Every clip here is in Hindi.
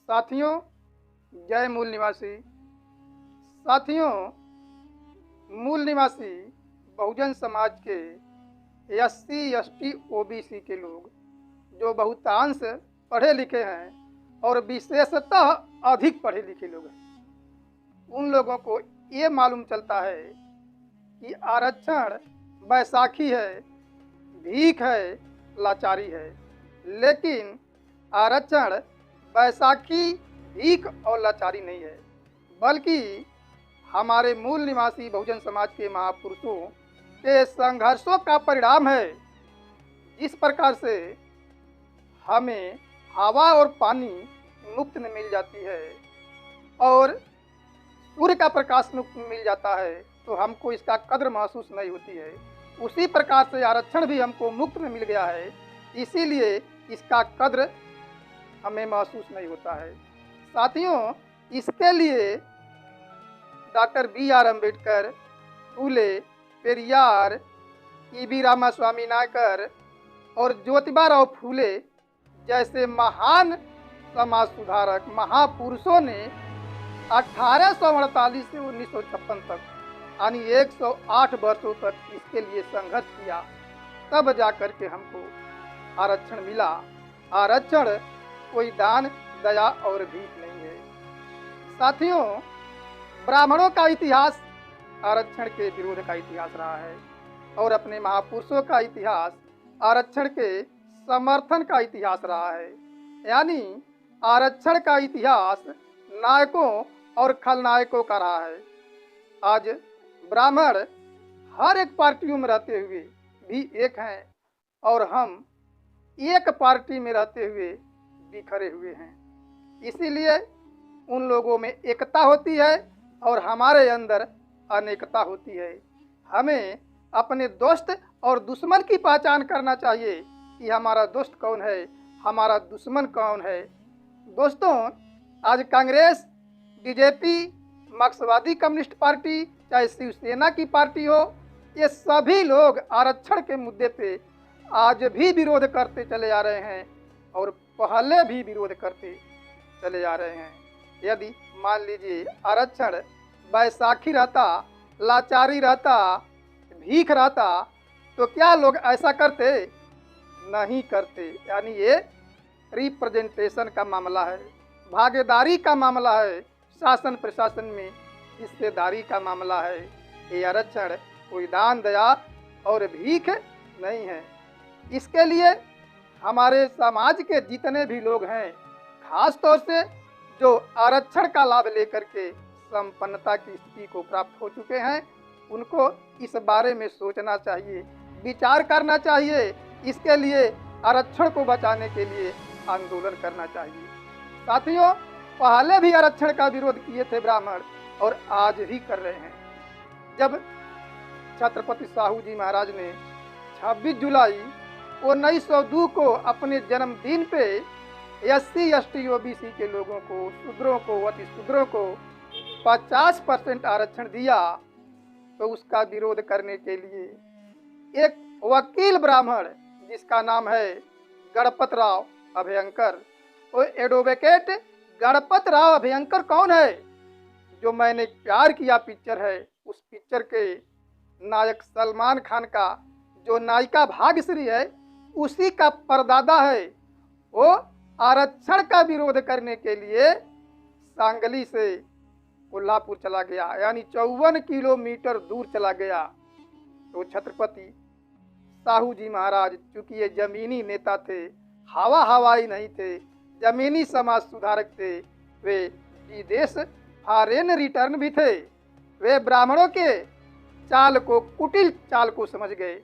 साथियों, जय मूल निवासी। साथियों, मूल निवासी बहुजन समाज के SC ST OBC के लोग जो बहुतांश पढ़े लिखे हैं और विशेषतः अधिक पढ़े लिखे लोग हैं, उन लोगों को ये मालूम चलता है कि आरक्षण बैसाखी है, भीख है, लाचारी है। लेकिन आरक्षण बैसाखी, भीख और लाचारी नहीं है, बल्कि हमारे मूल निवासी बहुजन समाज के महापुरुषों के संघर्षों का परिणाम है। जिस प्रकार से हमें हवा और पानी मुफ्त में मिल जाती है और सूर्य का प्रकाश मुफ्त में मिल जाता है, तो हमको इसका कद्र महसूस नहीं होती है। उसी प्रकार से आरक्षण भी हमको मुफ्त में मिल गया है, इसीलिए इसका कद्र हमें महसूस नहीं होता है। साथियों, इसके लिए डॉक्टर BR अम्बेडकर, फूले, पेरियार, EB रामास्वामी नायकर और ज्योतिबा फूले जैसे महान समाज सुधारक महापुरुषों ने 1848 से 1956 तक यानी 108 वर्षों तक इसके लिए संघर्ष किया, तब जाकर के हमको आरक्षण मिला। आरक्षण कोई दान, दया और भीख नहीं है। साथियों, ब्राह्मणों का इतिहास आरक्षण के विरोध का इतिहास रहा है और अपने महापुरुषों का इतिहास आरक्षण के समर्थन का इतिहास रहा है। यानी आरक्षण का इतिहास नायकों और खलनायकों का रहा है। आज ब्राह्मण हर एक पार्टियों में रहते हुए भी एक हैं और हम एक पार्टी में रहते हुए बिखरे हुए हैं। इसीलिए उन लोगों में एकता होती है और हमारे अंदर अनेकता होती है। हमें अपने दोस्त और दुश्मन की पहचान करना चाहिए कि हमारा दोस्त कौन है, हमारा दुश्मन कौन है। दोस्तों, आज कांग्रेस, BJP, मार्क्सवादी कम्युनिस्ट पार्टी, चाहे शिवसेना की पार्टी हो, ये सभी लोग आरक्षण के मुद्दे पे आज भी विरोध करते चले आ रहे हैं और पहले भी विरोध करते चले आ रहे हैं। यदि मान लीजिए आरक्षण बैसाखी रहता, लाचारी रहता, भीख रहता, तो क्या लोग ऐसा करते? नहीं करते। यानी ये रिप्रेजेंटेशन का मामला है, भागीदारी का मामला है, शासन प्रशासन में हिस्सेदारी का मामला है। ये आरक्षण कोई दान, दया और भीख नहीं है। इसके लिए हमारे समाज के जितने भी लोग हैं, खास तौर से जो आरक्षण का लाभ लेकर के संपन्नता की स्थिति को प्राप्त हो चुके हैं, उनको इस बारे में सोचना चाहिए, विचार करना चाहिए। इसके लिए आरक्षण को बचाने के लिए आंदोलन करना चाहिए। साथियों, पहले भी आरक्षण का विरोध किए थे ब्राह्मण और आज भी कर रहे हैं। जब छत्रपति साहू जी महाराज ने 26 जुलाई 1902 को अपने जन्मदिन पे SC ST OBC के लोगों को, शूद्रों को, अति शूद्रों को 50% आरक्षण दिया, तो उसका विरोध करने के लिए एक वकील ब्राह्मण जिसका नाम है गणपत राव अभयंकर, वो एडवोकेट गणपत राव अभयंकर कौन है? जो मैंने प्यार किया पिक्चर है, उस पिक्चर के नायक सलमान खान का जो नायिका भाग्यश्री है, उसी का परदादा है। वो आरक्षण का विरोध करने के लिए सांगली से कोल्हापुर चला गया, यानी 54 किलोमीटर दूर चला गया। तो छत्रपति साहू जी महाराज, चूंकि ये जमीनी नेता थे, हवाई नहीं थे, जमीनी समाज सुधारक थे, वे विदेश फॉरेन रिटर्न भी थे। वे ब्राह्मणों के चाल को, कुटिल चाल को समझ गए।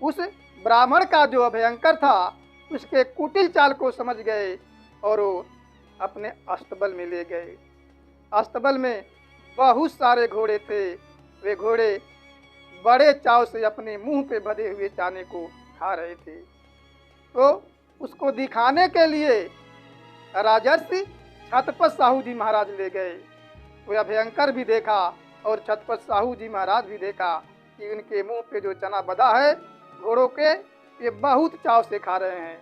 उस ब्राह्मण का जो अभयंकर था, उसके कुटिल चाल को समझ गए और वो अपने अस्तबल में ले गए। अस्तबल में बहुत सारे घोड़े थे। वे घोड़े बड़े चाव से अपने मुंह पे बधे हुए चाने को खा रहे थे। तो उसको दिखाने के लिए राजर्षि छत्रपति साहू जी महाराज ले गए। वो अभयंकर भी देखा और छत्रपति साहू जी महाराज भी देखा कि उनके मुंह पे जो चना बधा है घोड़ों के, ये बहुत चाव से खा रहे हैं।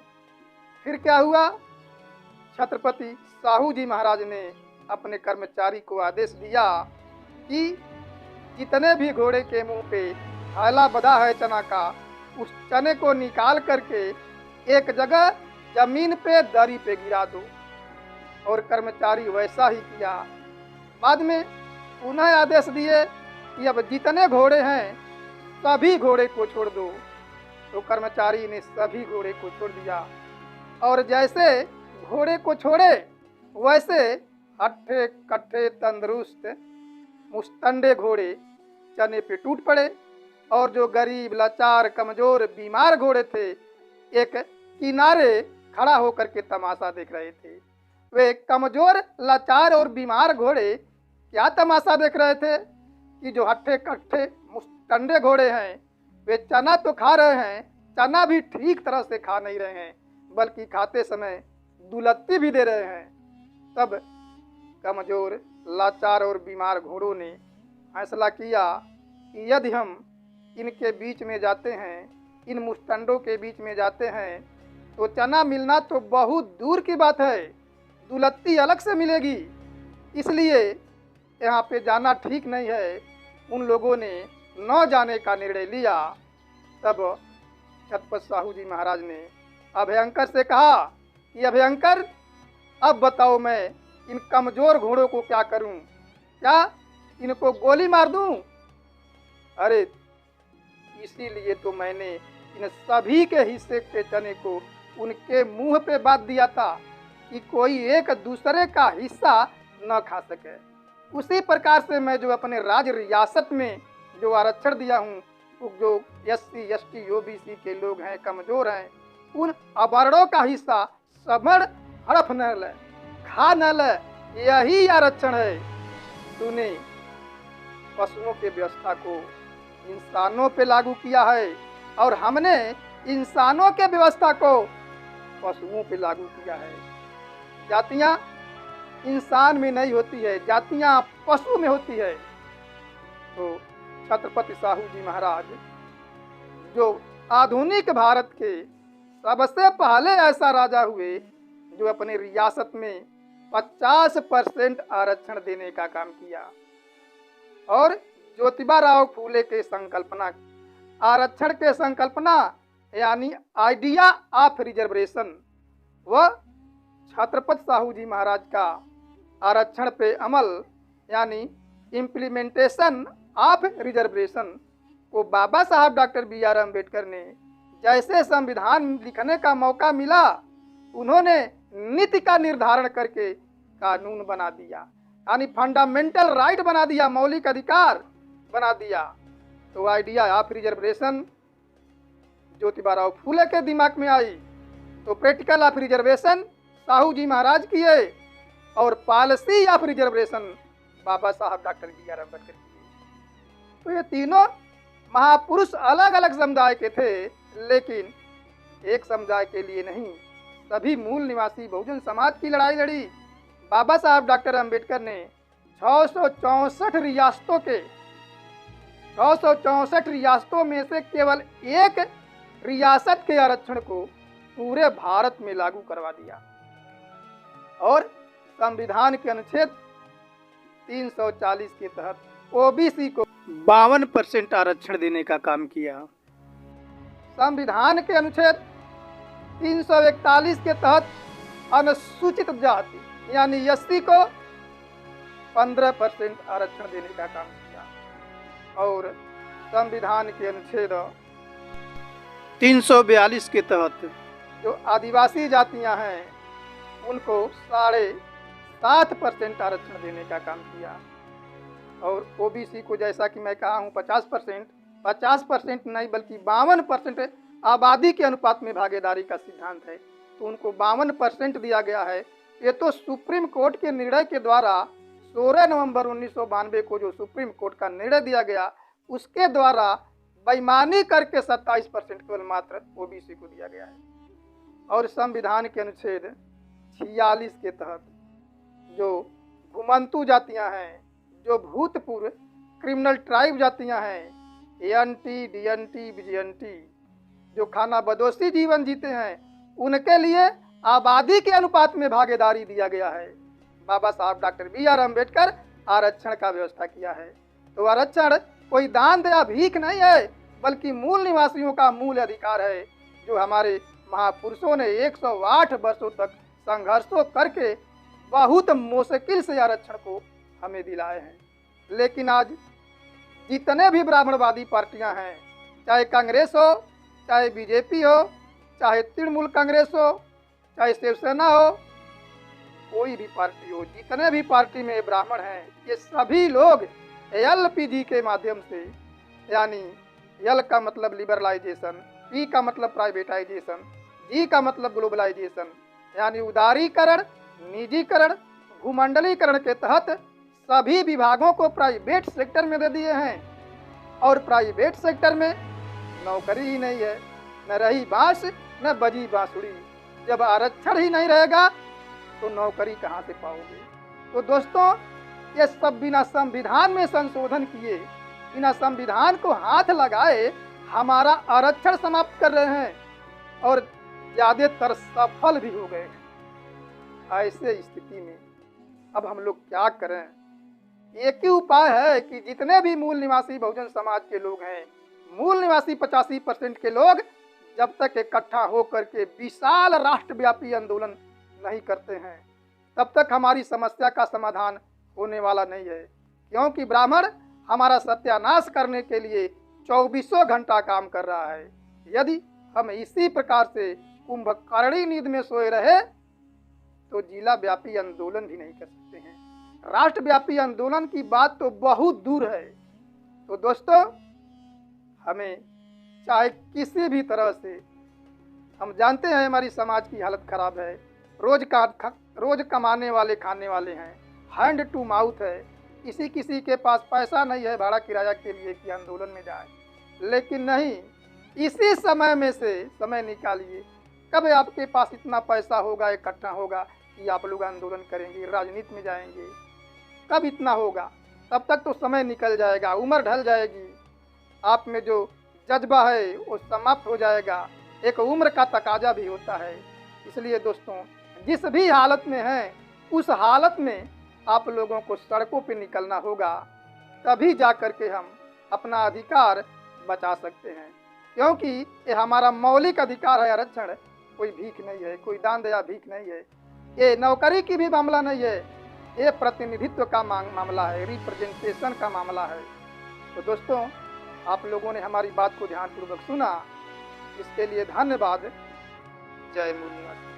फिर क्या हुआ? छत्रपति साहू जी महाराज ने अपने कर्मचारी को आदेश दिया कि जितने भी घोड़े के मुंह पे थैला बंधा है चना का, उस चने को निकाल करके एक जगह जमीन पे दरी पे गिरा दो। और कर्मचारी वैसा ही किया। बाद में पुनः आदेश दिए कि अब जितने घोड़े हैं सभी घोड़े को छोड़ दो। तो कर्मचारी ने सभी घोड़े को छोड़ दिया और जैसे घोड़े को छोड़े वैसे हट्ठे कट्ठे तंदुरुस्त मुस्तंडे घोड़े चने पे टूट पड़े। और जो गरीब लाचार कमजोर बीमार घोड़े थे एक किनारे खड़ा होकर के तमाशा देख रहे थे। वे कमजोर लाचार और बीमार घोड़े क्या तमाशा देख रहे थे कि जो हट्ठे कट्ठे मुस्तंडे घोड़े हैं वे चना तो खा रहे हैं, चना भी ठीक तरह से खा नहीं रहे हैं, बल्कि खाते समय दुलत्ती भी दे रहे हैं। तब कमजोर लाचार और बीमार घोड़ों ने फैसला किया कि यदि हम इनके बीच में जाते हैं, इन मुस्तंडों के बीच में जाते हैं, तो चना मिलना तो बहुत दूर की बात है, दुलत्ती अलग से मिलेगी, इसलिए यहाँ पे जाना ठीक नहीं है। उन लोगों ने न जाने का निर्णय लिया। तब छत्रपति साहू जी महाराज ने अभयंकर से कहा कि अभयंकर, अब बताओ मैं इन कमजोर घोड़ों को क्या करूं? क्या इनको गोली मार दूं? अरे इसीलिए तो मैंने इन सभी के हिस्से के चने को उनके मुंह पे बांध दिया था कि कोई एक दूसरे का हिस्सा न खा सके। उसी प्रकार से मैं जो अपने राज रियासत में जो आरक्षण दिया हूँ, जो SC ST OBC के लोग हैं, कमजोर हैं, उन अवर्णों का हिस्सा समण हड़प न ले, खा न ले, यही आरक्षण है। तूने पशुओं के व्यवस्था को इंसानों पे लागू किया है और हमने इंसानों के व्यवस्था को पशुओं पे लागू किया है। जातियां इंसान में नहीं होती है, जातियां पशु में होती है। तो छत्रपति साहू जी महाराज जो आधुनिक भारत के सबसे पहले ऐसा राजा हुए जो अपने रियासत में 50% आरक्षण देने का काम किया। और ज्योतिबा राव फूले के संकल्पना, आरक्षण के संकल्पना यानी आइडिया ऑफ रिजर्वेशन, व छत्रपति साहू जी महाराज का आरक्षण पे अमल यानी इम्प्लीमेंटेशन ऑफ रिजर्वेशन को बाबा साहब डॉक्टर BR अम्बेडकर ने जैसे संविधान लिखने का मौका मिला, उन्होंने नीति का निर्धारण करके कानून बना दिया, यानी फंडामेंटल राइट बना दिया, मौलिक अधिकार बना दिया। तो idea of reservation Jyotiba Rao Phule के दिमाग में आई, तो practical of reservation Sahu ji Maharaj किए और पॉलिसी ऑफ रिजर्वेशन बाबा साहब डॉक्टर BR अम्बेडकर किए। तो ये तीनों महापुरुष अलग अलग समुदाय के थे, लेकिन एक समुदाय के लिए नहीं, सभी मूल निवासी बहुजन समाज की लड़ाई लड़ी। बाबा साहब डॉक्टर अम्बेडकर ने 664 रियासतों के 664 रियासतों में से केवल एक रियासत के आरक्षण को पूरे भारत में लागू करवा दिया और संविधान के अनुच्छेद 340 के तहत OBC को 52% आरक्षण देने का काम किया। संविधान के अनुच्छेद 341 के तहत अनुसूचित जाति यानी SC को 15% आरक्षण देने का काम किया और संविधान के अनुच्छेद 342 के तहत जो आदिवासी जातियां हैं उनको 7.5% आरक्षण देने का काम किया और OBC को जैसा कि मैं कहा हूँ 50% नहीं बल्कि 52% आबादी के अनुपात में भागीदारी का सिद्धांत है, तो उनको 52% दिया गया है। ये तो सुप्रीम कोर्ट के निर्णय के द्वारा 16 नवंबर 1992 को जो सुप्रीम कोर्ट का निर्णय दिया गया उसके द्वारा बेईमानी करके 27% केवल मात्र OBC को दिया गया है। और संविधान के अनुच्छेद 46 के तहत जो घुमंतु जातियां हैं, जो भूतपूर्व क्रिमिनल ट्राइब जातियां हैं, ANT, DNT, BGNT, जो खाना बदोशी जीवन जीते हैं, उनके लिए आबादी के अनुपात में भागीदारी दिया गया है। बाबा साहब डॉक्टर BR अम्बेडकर आरक्षण का व्यवस्था किया है। तो आरक्षण कोई दान या भीख नहीं है, बल्कि मूल निवासियों का मूल अधिकार है, जो हमारे महापुरुषों ने 108 वर्षों तक संघर्षों करके बहुत मुश्किल से आरक्षण को हमें दिलाए हैं। लेकिन आज जितने भी ब्राह्मणवादी पार्टियां हैं, चाहे कांग्रेस हो, चाहे बीजेपी हो, चाहे तृणमूल कांग्रेस हो, चाहे शिवसेना हो, कोई भी पार्टी हो, जितने भी पार्टी में ब्राह्मण हैं, ये सभी लोग LPG के माध्यम से, यानी L का मतलब लिबरलाइजेशन, P का मतलब प्राइवेटाइजेशन, G का मतलब ग्लोबलाइजेशन, यानी उदारीकरण, निजीकरण, भूमंडलीकरण के तहत सभी विभागों को प्राइवेट सेक्टर में दे दिए हैं। और प्राइवेट सेक्टर में नौकरी ही नहीं है, न रही बांस न बजी बांसुरी। जब आरक्षण ही नहीं रहेगा तो नौकरी कहाँ से पाओगे। तो दोस्तों, ये सब बिना संविधान में संशोधन किए, बिना संविधान को हाथ लगाए हमारा आरक्षण समाप्त कर रहे हैं और ज्यादातर सफल भी हो गए हैं। ऐसे स्थिति में अब हम लोग क्या करें? एक ही उपाय है कि जितने भी मूल निवासी बहुजन समाज के लोग हैं, मूल निवासी 85% के लोग जब तक इकट्ठा होकर के विशाल राष्ट्रव्यापी आंदोलन नहीं करते हैं, तब तक हमारी समस्या का समाधान होने वाला नहीं है। क्योंकि ब्राह्मण हमारा सत्यानाश करने के लिए 24 घंटा काम कर रहा है। यदि हम इसी प्रकार से कुंभकर्णी नींद में सोए रहे तो जिला व्यापी आंदोलन भी नहीं कर सकते हैं। राष्ट्रव्यापी आंदोलन की बात तो बहुत दूर है। तो दोस्तों, हमें चाहे किसी भी तरह से, हम जानते हैं हमारी समाज की हालत खराब है, रोज कमाने वाले खाने वाले हैं, हैंड टू माउथ है, किसी के पास पैसा नहीं है भाड़ा किराया के लिए कि आंदोलन में जाए। लेकिन नहीं, इसी समय में से समय निकालिए। कब आपके पास इतना पैसा होगा, इकट्ठा होगा कि आप लोग आंदोलन करेंगे, राजनीति में जाएंगे? कब इतना होगा? तब तक तो समय निकल जाएगा, उम्र ढल जाएगी, आप में जो जज्बा है वो समाप्त हो जाएगा। एक उम्र का तकाजा भी होता है। इसलिए दोस्तों, जिस भी हालत में हैं, उस हालत में आप लोगों को सड़कों पे निकलना होगा, तभी जा कर के हम अपना अधिकार बचा सकते हैं। क्योंकि ये हमारा मौलिक अधिकार है। आरक्षण कोई भीख नहीं है, कोई दान दया भीख नहीं है, ये नौकरी की भी मामला नहीं है, ये प्रतिनिधित्व का मामला है, रिप्रेजेंटेशन का मामला है। तो दोस्तों, आप लोगों ने हमारी बात को ध्यानपूर्वक सुना, इसके लिए धन्यवाद। जय मूल निवासी।